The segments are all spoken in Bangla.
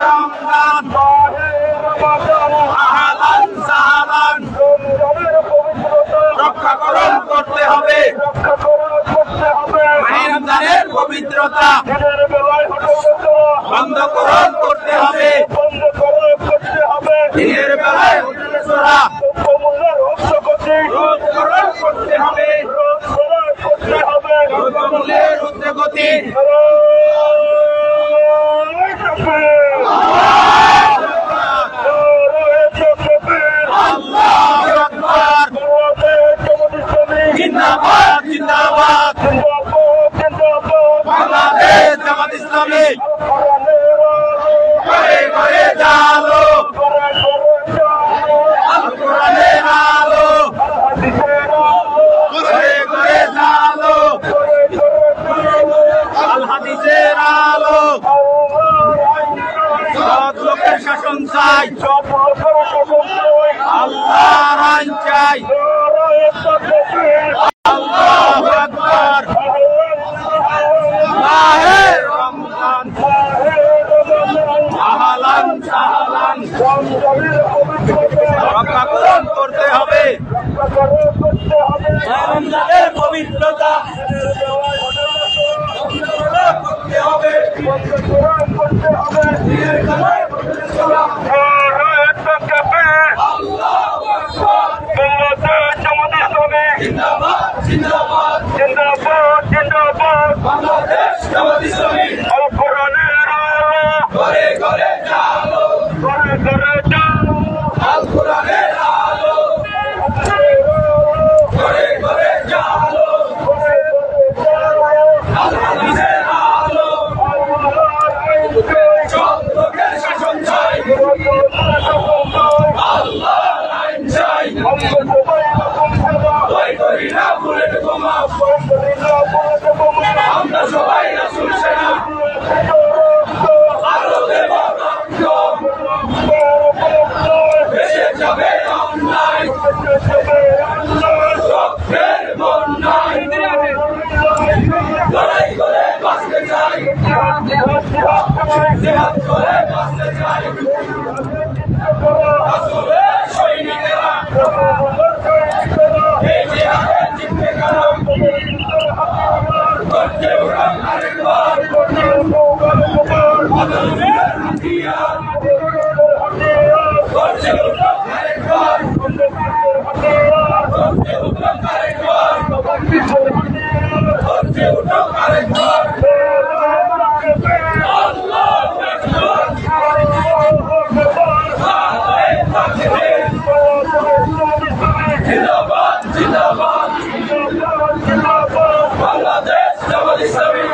রমজান আহলান সাহলান রক্ষাকরণ করতে হবে মাহে রমজানের পবিত্রতা বন্ধকরণ করতে হবে দিনের বেলায় রোধকরণ করতে হবে দ্রব্যমূল্যের ঊর্ধ্বগতি জিন্দাবাদ জিন্দাবাদ বাংলাদেশ জামাত ইসলামী ঘরে ঘরে জালো আল কোরআনের আলো ঘরে ঘরে জালো আল হাদিসের আলো সৎ লোকের শাসন চাই আল্লাহর আইন চাই আল্লাহু আকবার মাহে রমজান আহলান সাহলান রক্ষাকরণ করতে হবে রমজানের পবিত্রতা করতে হবে জিন্দাবাদ জিন্দাবাদ জিন্দাবাদ জিন্দাবাদ বাংলাদেশ জামাত ইসলামী আল কোরআনের আলো ঘরে ঘরে জালো ঘরে ঘরে জালো আল কোরআনের আলো ঘরে ঘরে জালো আল হাদিসের আলো সৎ লোকের শাসন চাই আল্লাহর আইন চাই আমরা সবাই রাসূল সেনা আরো দেব ভেসে যাবে অন্যায় রক্তের বন্যায় লড়াই করে বাঁচতে চাই জিহাদ করে বাঁচতে চাই রাসূলের সৈনিকেরা এই জিহাদে জিতবে কারা করতে উড়ান আরেকবার আদমের হাতিয়ার করতে উড়ান আরেকবার করতে উড়ান আরেকবার করতে উড়ান আরেকবার আল্লাহু আকবার জিন্দাবাদ জিন্দাবাদ বাংলাদেশ জামাত ইসলামী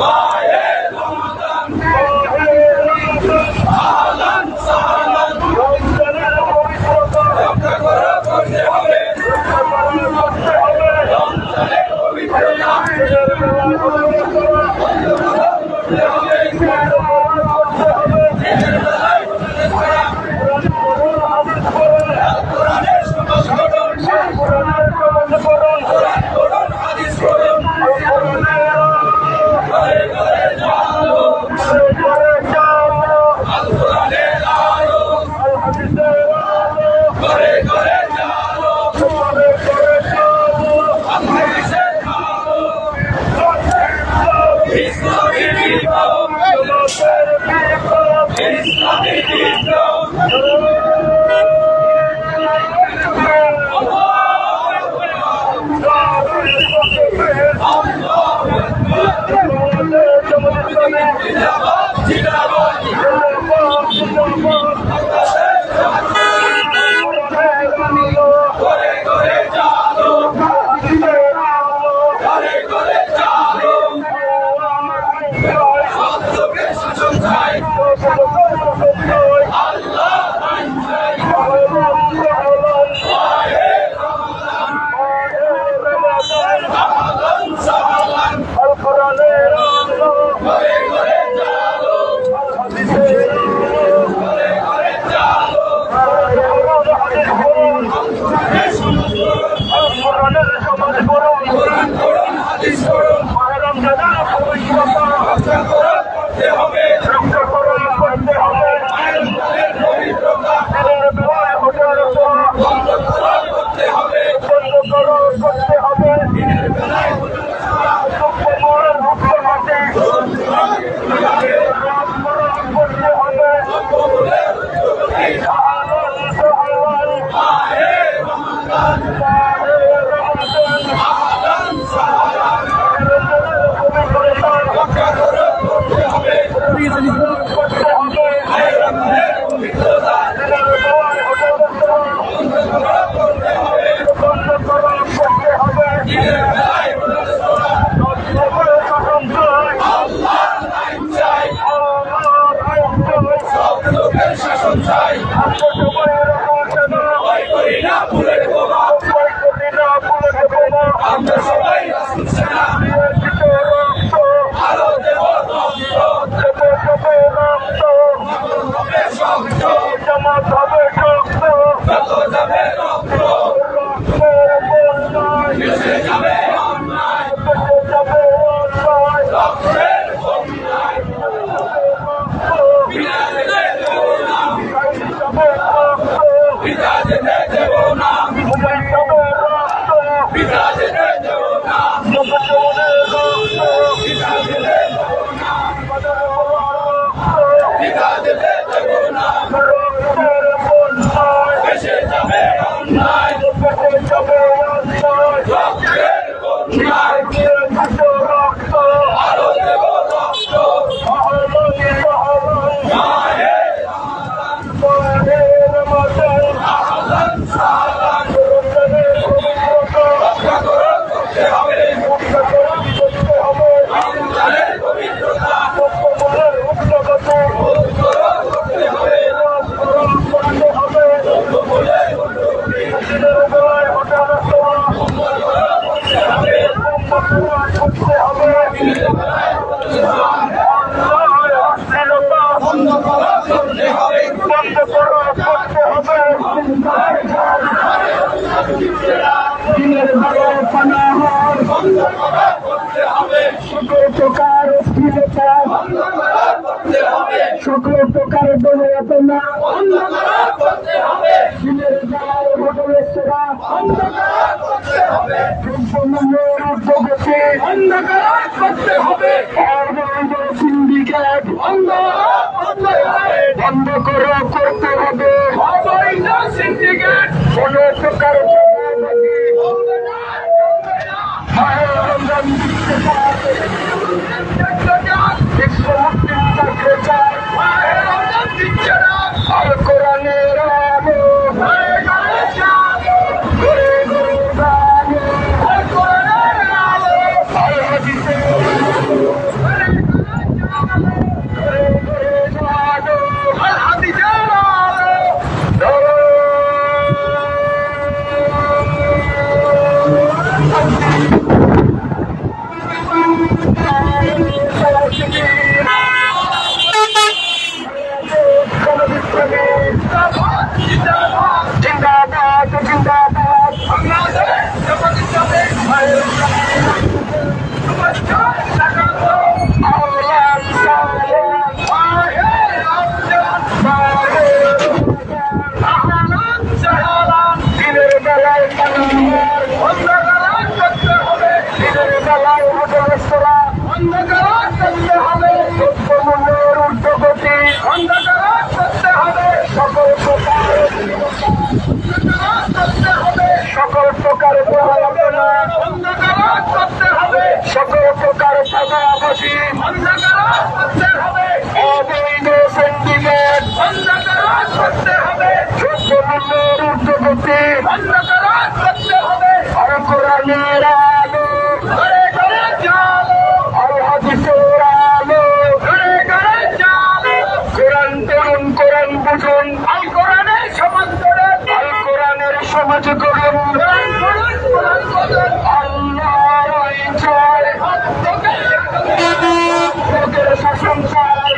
মাহে রমজান আহলান সাহলান রক্ষা করতে হবে রমজানের পবিত্রতা করতে হবে আমরা সবাই রাসূল সেনা আলো দেব জামাত হবে শক্ত যত যাবে রক্ত মিশে যাবে অন্যায় রক্তের বন্যায় পিতা যেতে দেব না পিতা যেতে দেব না পিতা যেতে দেব না বেঁচে যাবে অন্যায় রক্তের বন্যায় আলো দেব রক্ত সকল প্রকার দোলনা সিন্ডিকেট বন্ধ করতে হবে সিন্ডিকেট কোন প্রকার আল কোরআনের আলো আল হাদিসের সকল প্রকার সকল প্রকার চাঁদাবাজি অবৈধ সিন্ডিকেট দ্রব্যমূল্যের ঊর্ধ্বগতি আল কোরআনের আলো আল হাদিসের আলো কোরআন পড়ুন কোরআন বুঝুন আল কোরআনের সমাজ গড়ুন আল কোরআনের সমাজ গড়ুন আল্লাহর আইন চাই লোকের শাসন চাই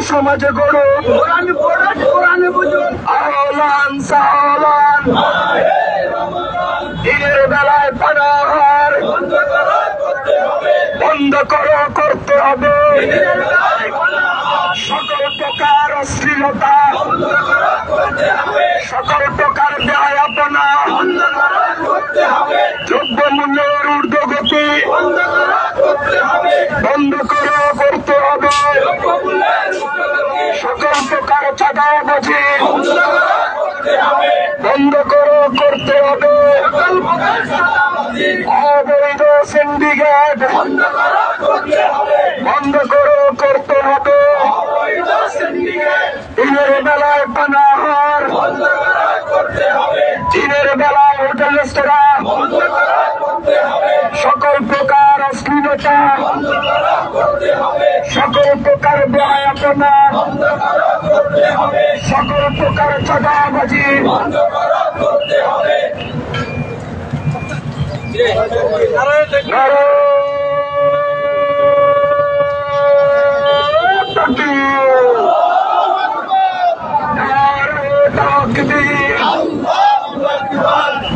সমাজে গড়ো কোরআনে বুঝুন আহলান সাহলান দিনের বেলায় পানাহার বন্ধ করো করতে হবে সকল প্রকার অশ্লীলতা সকল প্রকার ব্যয়াপনা দ্রব্যমূল্যের ঊর্ধ্বগতি বন্ধ করো করতে হবে সকল প্রকার চাঁদাবাজি বন্ধ করো করতে হবে অবৈধ সিন্ডিকেট বন্ধ করো করতে হবে দিনের বেলায় পানাহার দিনের বেলায় হোটেল রেস্তোরাঁ সকল প্রকার অশ্লীলতা সকল প্রকার ব্যয়াপনা সকল প্রকার চাঁদাবাজি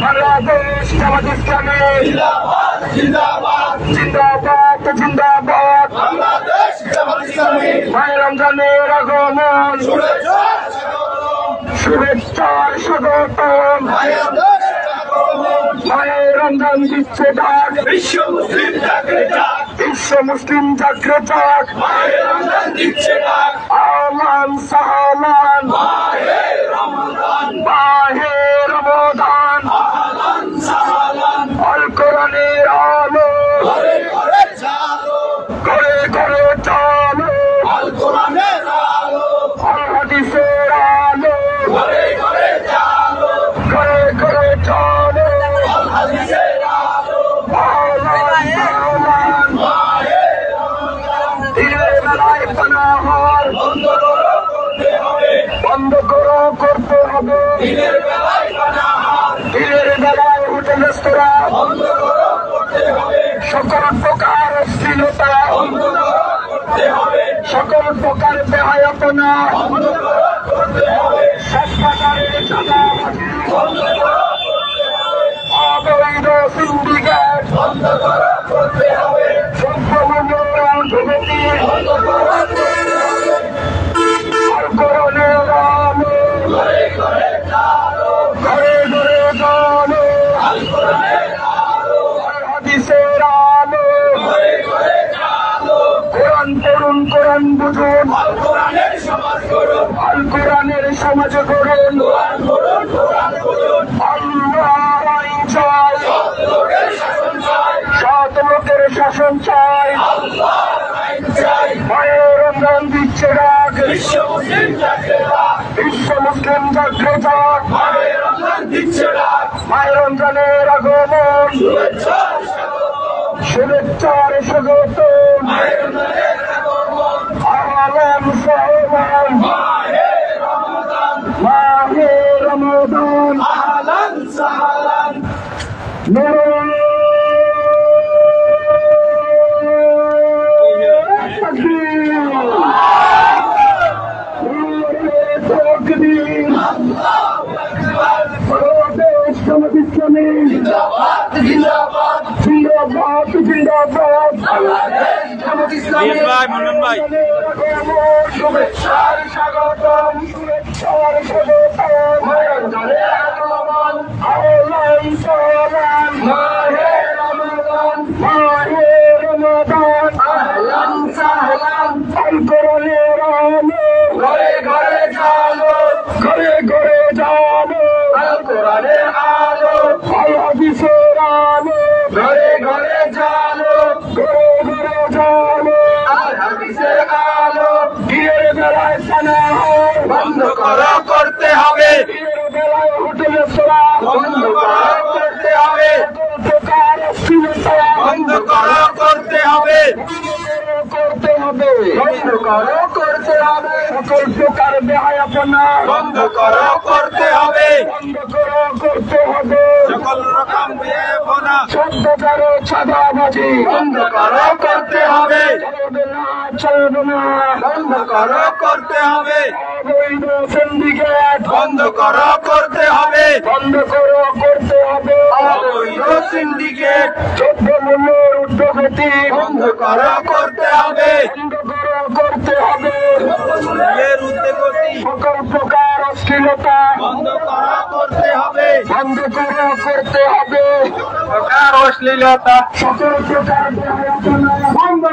বাংলাদেশ জামাত ইসলামী জিন্দাবাদ জিন্দাবাদ মাহে রমজানের আগমন শুভেচ্ছার স্বাগতম মাহে রমজান দিচ্ছে ডাক বিশ্ব মুসলিম জাগরে যাক আহলান সাহলান মাহে রমজান আল কোরআনের আলো ঘরে ঘরে চালো আল কোরআনের আলো আল হাদিসের আলো ঘরে ঘরে চালো ঘরে ঘরে চালো আল হাদিসের আলো আহলান সাহলান মাহে রমজান দিনের বেলায় পানাহার বন্ধ করো বন্ধ করতে হবে। দিনের বেলায় হোটেল রেস্তোরাঁ বন্ধ করতে হবে। সকল প্রকার অশ্লীলতা বন্ধ করতে হবে। সকল প্রকার বেহায়াপনা বন্ধ করতে হবে। সব প্রকারের চাঁদাবাজি বন্ধ করতে হবে। অবৈধ সিন্ডিকেট বন্ধ করতে হবে। দ্রব্যমূল্যের ঊর্ধ্বগতি বন্ধ করতে হবে। আল কোরআনের আলো ঘরে ঘরে জালো, ঘরে ঘরে জালো। আল কোরআনের আলো আর হাদিসের আলো ঘরে ঘরে জালো। কোরআন পড়ুন, কোরআন বুঝুন, আল কোরআনের সমাজ গড়ুন, আল কোরআনের সমাজ গড়ুন। কোরআন পড়ুন, কোরআন বুঝুন। আল্লাহর আইন চাই, সৎ লোকের শাসন চাই, সৎ লোকের শাসন চাই। আল্লাহর আইন চাই। মায়ের রমজান দিচ্ছে ডাক, বিশ্ব মুসলিম জাগরে যাক, বিশ্ব মুসলিম জাগরে যাক। মায়ের রমজান দিচ্ছে ডাক, মায়ের রমজানের আগমন, শুভেচ্ছার স্বাগতম, শুভেচ্ছার স্বাগতম। মায়ের রমজানের আগমন, আহলান সাহলান, মাহে রমাদান, মাহে রমাদান, আহলান সাহলান। শুভেচ্ছার স্বাগতম, শুভেচ্ছার স্বাগতম। রমজানের আগমন, আহলান সাহলান, মাহে রমাদান, মাহে রমাদান, আহলান সাহলান। আল কোরআনের আলো ঘরে ঘরে জালো, ঘরে ঘরে জালো। আল কোরআনের আলো আল হাদিসের আলো ঘরে ঘরে জালো, ঘরে ঘরে জালো। আল হাদিসের আলো দিনের বেলায় পানাহার বন্ধ করতে হবে। দিনের বেলায় হোটেল রেস্তোরাঁ বন্ধ করতে হবে। প্রকার অশ্লীলতা বন্ধ করতে হবে, করতে হবে, বন্ধ করতে হবে। সকল প্রকার বেহায়াপনা বন্ধ করতে হবে, বন্ধ করতে হবে। সকল রকম বেহায়াপনা, সব প্রকারের চাঁদাবাজি বন্ধ করতে হবে। চলবে না, চলবে না, বন্ধ করতে হবে। অবৈধ সিন্ডিকেট বন্ধ করতে হবে, বন্ধ করতে হবে। অবৈধ সিন্ডিকেট, দ্রব্যমূল্যের ঊর্ধ্বগতি বন্ধ করতে হবে, বন্ধ করতে হবে। দ্রব্যমূল্যের ঊর্ধ্বগতি, সকল প্রকার অশ্লীলতা বন্ধ করতে হবে, বন্ধ করতে হবে। প্রকার অশ্লীলতা, সকল প্রকার বন্ধ